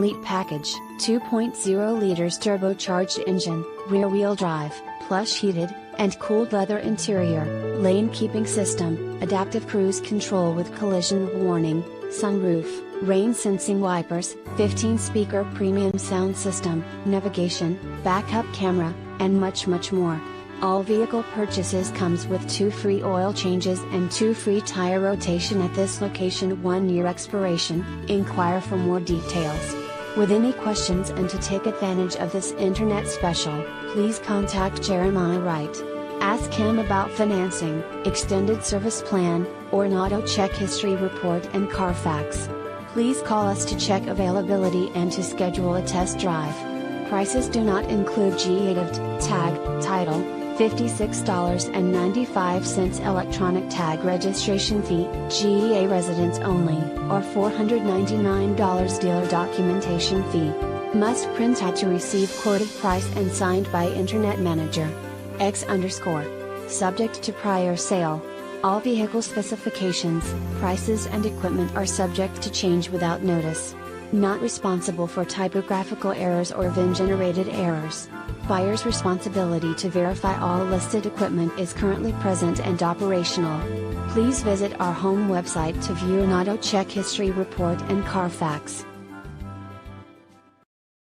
complete package: 2.0 liters turbocharged engine, rear-wheel drive, plush heated and cooled leather interior, lane keeping system, adaptive cruise control with collision warning, sunroof, rain sensing wipers, 15-speaker premium sound system, navigation, backup camera, and much more. All vehicle purchases comes with 2 free oil changes and 2 free tire rotation at this location, 1-year expiration. Inquire for more details. With any questions and to take advantage of this internet special, please contact Jeremiah Wright. Ask him about financing, extended service plan, or an auto check history report and Carfax. Please call us to check availability and to schedule a test drive. Prices do not include GENESIS tag, title, $56.95 electronic tag registration fee, GEA residents only, or $499 dealer documentation fee. Must print out to receive quoted price and signed by Internet Manager. X_. Subject to prior sale. All vehicle specifications, prices and equipment are subject to change without notice. Not responsible for typographical errors or VIN-generated errors. Buyer's responsibility to verify all listed equipment is currently present and operational. Please visit our home website to view an auto check history report and Carfax.